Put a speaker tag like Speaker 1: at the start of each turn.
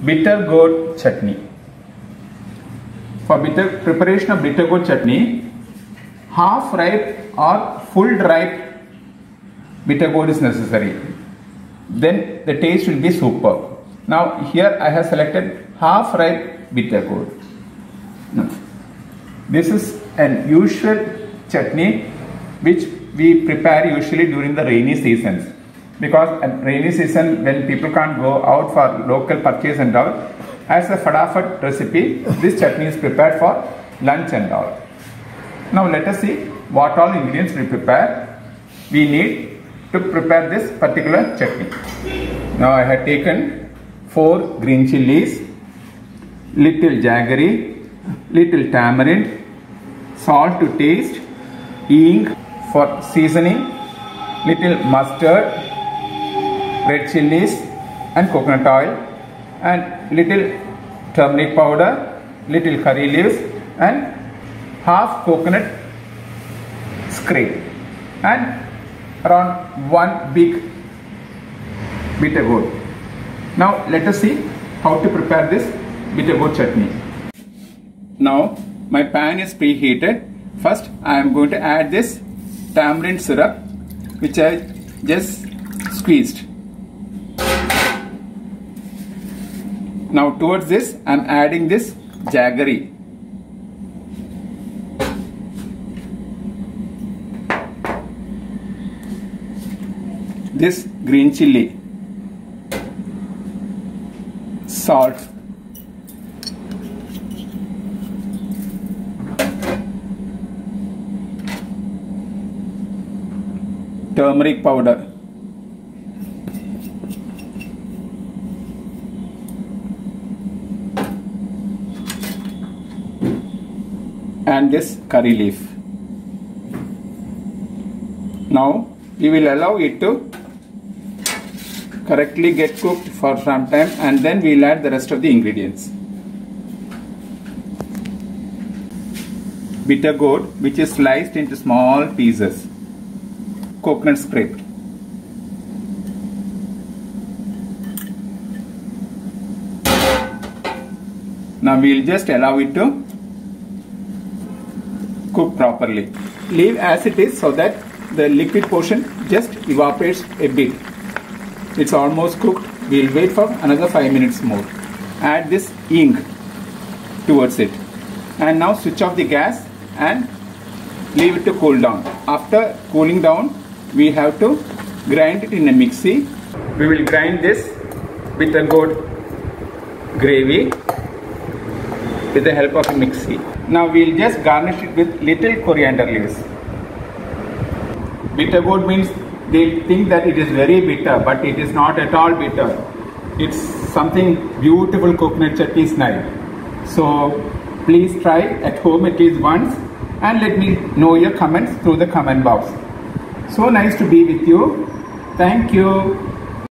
Speaker 1: bitter gourd chutney. For preparation of bitter gourd chutney, half ripe or full ripe bitter gourd is necessary. Then the taste will be superb. Now here I have selected half ripe bitter gourd. Now, this is an usual chutney which we prepare usually during the rainy seasons. Because at rainy season, when people can't go out for local purchase and all, as a fadafat recipe, this chutney is prepared for lunch and all. Now let us see what all ingredients we prepare. We need to prepare this particular chutney. Now I have taken 4 green chillies, little jaggery, little tamarind, salt to taste, hing for seasoning, little mustard, red chillies and coconut oil, and little turmeric powder, little curry leaves and half coconut scrape, and around 1 big bitter gourd. Now let us see how to prepare this bitter gourd chutney. Now my pan is preheated. First I am going to add this tamarind syrup which I just squeezed. Now towards this I am adding this jaggery. This green chilli, salt, turmeric powder, and this curry leaf. Now we will allow it to correctly get cooked for some time, and then we will add the rest of the ingredients. Bitter gourd which is sliced into small pieces, coconut scrape, now we will just allow it to cook properly. Leave as it is so that the liquid portion just evaporates a bit. It's almost cooked. We'll wait for another 5 minutes more. Add this hing towards it, and now switch off the gas and leave it to cool down. After cooling down, we have to grind it in a mixie. We will grind this bitter gourd gravy with the help of a mixie. Now we'll just garnish it with little coriander leaves. Bitter gourd means they think that it is very bitter, but it is not at all bitter. It's something beautiful coconut chutney style. So please try at home at least once and let me know your comments through the comment box. So nice to be with you. Thank you.